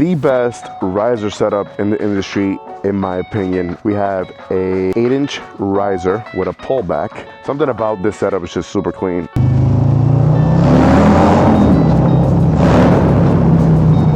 the best riser setup in the industry, in my opinion. We have a 8-inch riser with a pullback. Something about this setup is just super clean.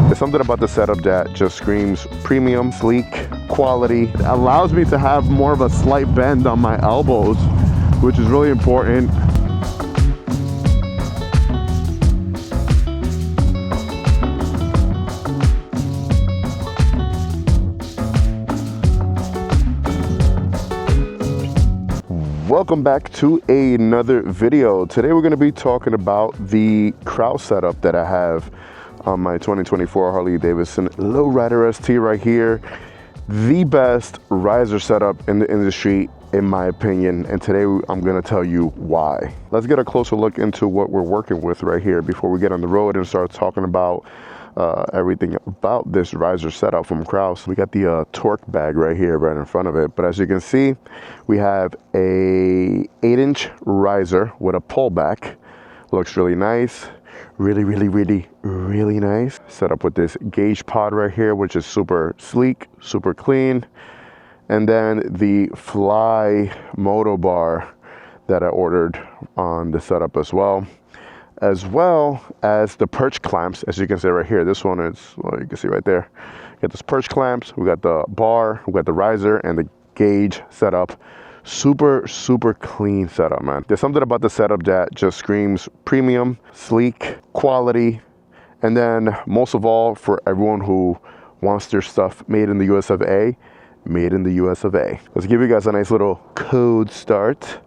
There's something about the setup that just screams premium, sleek, quality. It allows me to have more of a slight bend on my elbows, which is really important. Welcome back to another video. Today we're going to be talking about the Kraus setup that I have on my 2024 Harley Davidson Lowrider ST right here. The best riser setup in the industry, in my opinion, and today I'm going to tell you why. Let's get a closer look into what we're working with right here before we get on the road and start talking about everything about this riser setup from Kraus. We got the torque bag right here, right in front of it. But as you can see, we have a 8-inch riser with a pullback. Looks really nice. Really nice. Set up with this gauge pod right here, which is super sleek, super clean. And then the fly moto bar that I ordered on the setup as well as the perch clamps. As you can see right here, this one is, well, you can see right there. We got this perch clamps, we got the bar, we got the riser and the gauge setup. Super clean setup, man. There's something about the setup that just screams premium, sleek, quality, and then most of all, for everyone who wants their stuff made in the US of A, made in the US of A. Let's give you guys a nice little code start.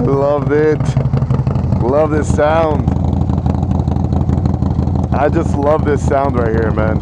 Love it. Love this sound. I just love this sound right here, man.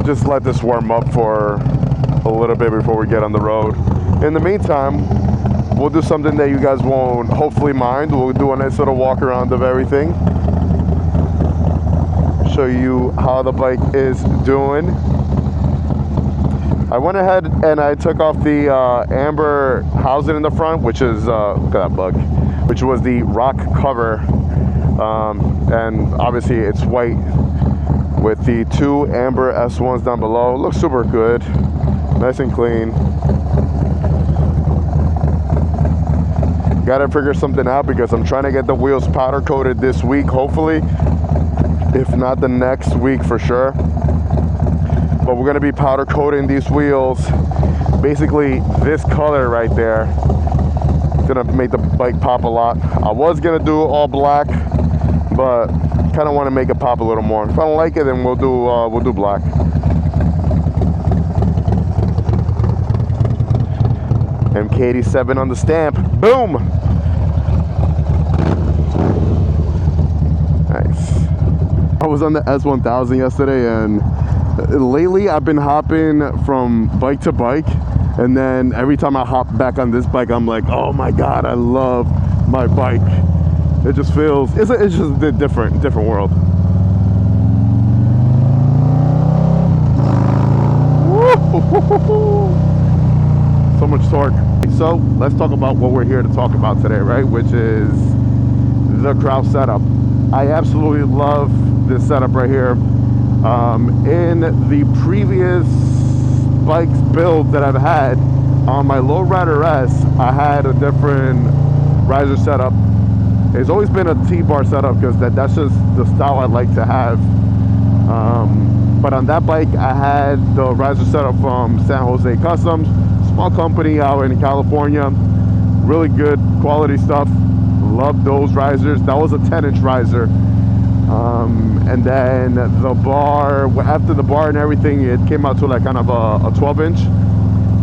Just let this warm up for a little bit before we get on the road. In the meantime, we'll do something that you guys won't hopefully mind. We'll do a nice little walk around of everything. Show you how the bike is doing. I went ahead and I took off the amber housing in the front, which is, look at that bug, which was the rock cover. And obviously it's white with the two amber S1s down below. Looks super good, nice and clean. Gotta figure something out because I'm trying to get the wheels powder coated this week, hopefully. If not the next week for sure. But we're gonna be powder coating these wheels. Basically this color right there. It's gonna make the bike pop a lot. I was gonna do all black, but kind of want to make it pop a little more. If I don't like it, then we'll do black. MK87 on the stamp. Boom! Nice. I was on the S1000 yesterday, and lately I've been hopping from bike to bike, and then every time I hop back on this bike, I'm like, oh my god, I love my bike. It just feels, it's just a different world. So much torque. So let's talk about what we're here to talk about today, right? Which is the Kraus setup. I absolutely love this setup right here. In the previous bikes build that I've had on my Lowrider S, I had a different riser setup. It's always been a T-bar setup because that's just the style I like to have. But on that bike, I had the riser setup from San Jose Customs, small company out in California. Really good quality stuff. Love those risers. That was a 10-inch riser. And then the bar, after the bar and everything, it came out to like kind of a 12-inch.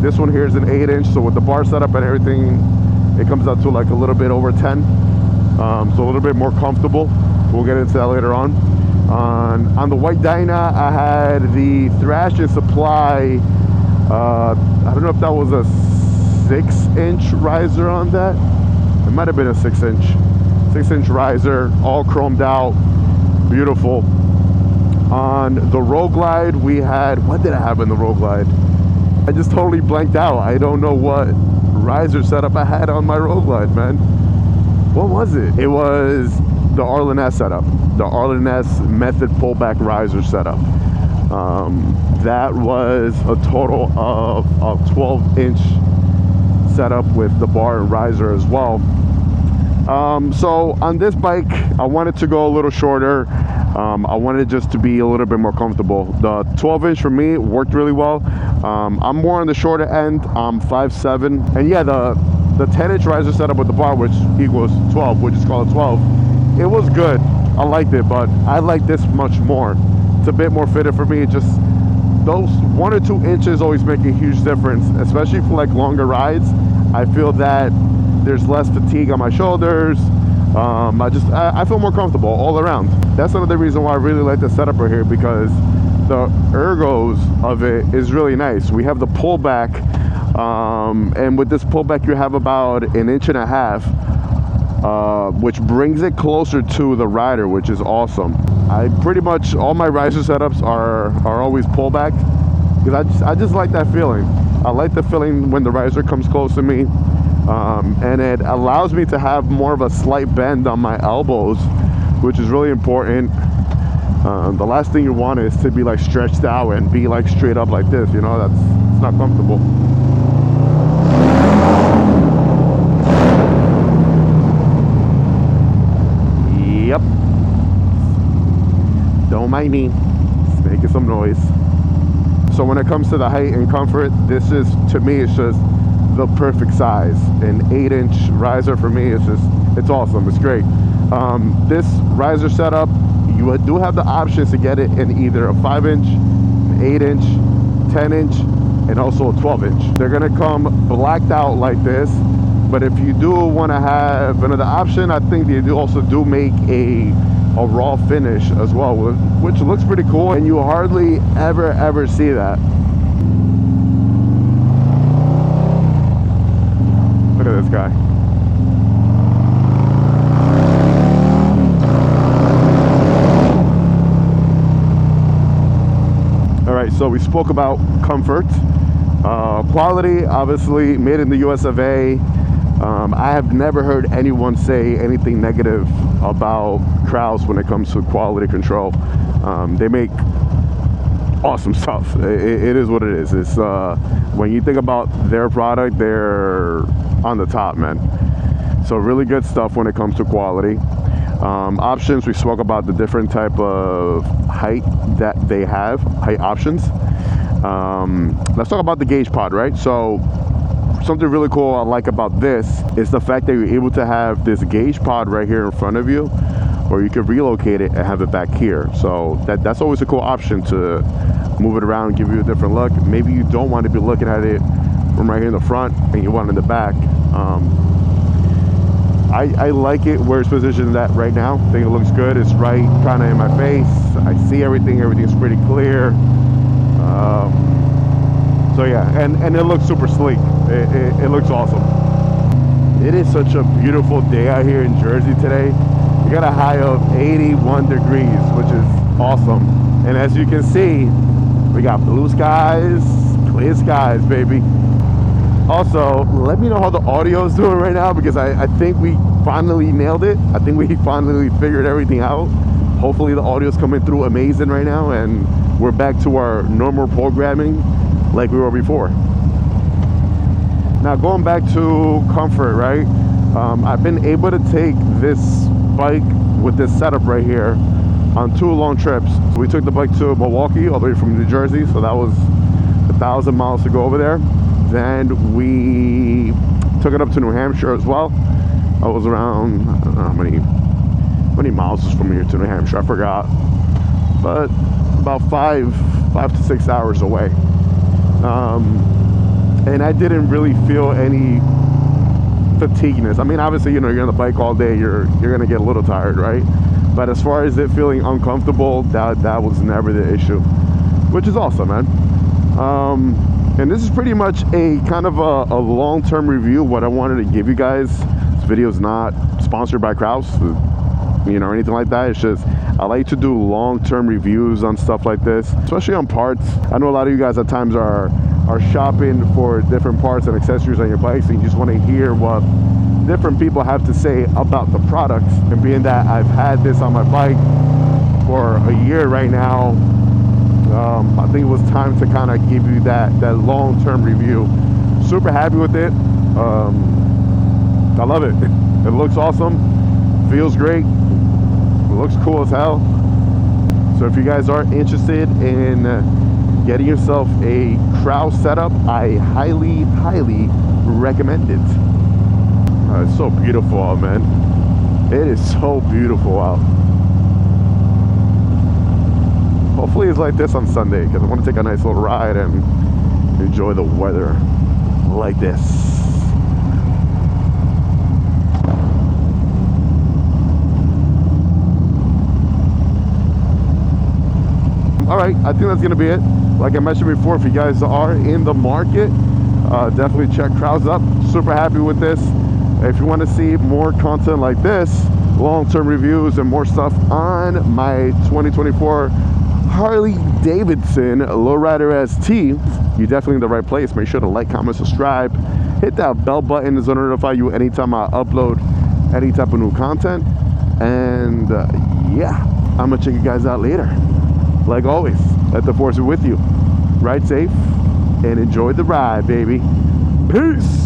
This one here is an 8-inch. So with the bar setup and everything, it comes out to like a little bit over 10. So a little bit more comfortable. We'll get into that later on. On the white Dyna, I had the Thrash and Supply. I don't know if that was a 6-inch riser on that. It might have been a 6-inch riser, all chromed out, beautiful. On the Road Glide, we had, what did I have in the Road Glide? I just totally blanked out. I don't know what riser setup I had on my Road Glide, man. What was it? It was the Arlen S setup, the Arlen S method pullback riser setup. That was a total of a 12-inch setup with the bar and riser as well. So on this bike, I wanted to go a little shorter. I wanted just to be a little bit more comfortable. The 12-inch for me worked really well. I'm more on the shorter end. I'm 5'7", and yeah, the 10-inch riser setup with the bar, which equals 12, which is called a 12, it was good. I liked it, but I like this much more. It's a bit more fitted for me. Just those 1 or 2 inches always make a huge difference, especially for like longer rides. I feel that there's less fatigue on my shoulders. I feel more comfortable all around. That's another reason why I really like the setup right here, because the ergos of it is really nice. We have the pullback, and with this pullback you have about 1.5 inches, which brings it closer to the rider, which is awesome. I pretty much, all my riser setups are always pullback, because I just like that feeling. I like the feeling when the riser comes close to me, and it allows me to have more of a slight bend on my elbows, which is really important. The last thing you want is to be like stretched out and be like straight up like this, you know. It's not comfortable. Yep. Don't mind me. It's making some noise. So when it comes to the height and comfort, this is, to me, it's just the perfect size. An 8-inch riser for me, it's awesome. It's great. This riser setup, you do have the options to get it in either a 5-inch, an 8-inch, 10-inch, and also a 12-inch. They're gonna come blacked out like this, but if you do want to have another option, I think they also do make a raw finish as well, which looks pretty cool, and you hardly ever see that. Look at this guy. All right, so we spoke about comfort, quality, obviously made in the US of A. I have never heard anyone say anything negative about Kraus when it comes to quality control. They make awesome stuff. It is what it is. It's when you think about their product, they're on the top, man. So really good stuff when it comes to quality. Options, we spoke about the different type of height that they have, height options. Let's talk about the gauge pod, right? So something really cool I like about this is the fact that you're able to have this gauge pod right here in front of you, or you could relocate it and have it back here. So that's always a cool option to move it around, give you a different look. Maybe you don't want to be looking at it from right here in the front and you want it in the back. I like it where it's positioned at right now. I think it looks good. It's right kind of in my face. I see everything. Everything's pretty clear. So yeah, and it looks super sleek. It looks awesome. It is such a beautiful day out here in Jersey today. We got a high of 81 degrees, which is awesome. And as you can see, we got blue skies, clear skies, baby. Also, let me know how the audio is doing right now, because I think we finally nailed it. I think we finally figured everything out. Hopefully the audio is coming through amazing right now, and we're back to our normal programming like we were before. Now going back to comfort, right? I've been able to take this bike with this setup right here on 2 long trips. So we took the bike to Milwaukee all the way from New Jersey, so that was 1,000 miles to go over there. Then we took it up to New Hampshire as well. I was around, I don't know how many miles is from here to New Hampshire, I forgot, but about 5 to 6 hours away. And I didn't really feel any fatigueness. I mean, obviously, you know, you're on the bike all day, you're gonna get a little tired, right? But as far as it feeling uncomfortable, that was never the issue, which is awesome, man. And this is pretty much a kind of a long-term review of what I wanted to give you guys. This video is not sponsored by Kraus. you know, or anything like that. It's just I like to do long-term reviews on stuff like this, especially on parts. I know a lot of you guys at times are shopping for different parts and accessories on your bikes, and you just want to hear what different people have to say about the products. And being that I've had this on my bike for a year right now, I think it was time to kind of give you that long-term review. Super happy with it. I love it. It looks awesome, feels great, it looks cool as hell. So if you guys are interested in getting yourself a Kraus setup, I highly recommend it. It's so beautiful out, man. It is so beautiful out. Hopefully it's like this on Sunday, because I want to take a nice little ride and enjoy the weather like this. All right, I think that's gonna be it. Like I mentioned before, if you guys are in the market, definitely check Kraus up. Super happy with this. If you want to see more content like this, long-term reviews and more stuff on my 2024 Harley Davidson Lowrider ST, you're definitely in the right place. Make sure to like, comment, subscribe, hit that bell button to notify you anytime I upload any type of new content. And yeah, I'm gonna check you guys out later. Like always, let the force be with you. Ride safe and enjoy the ride, baby. Peace.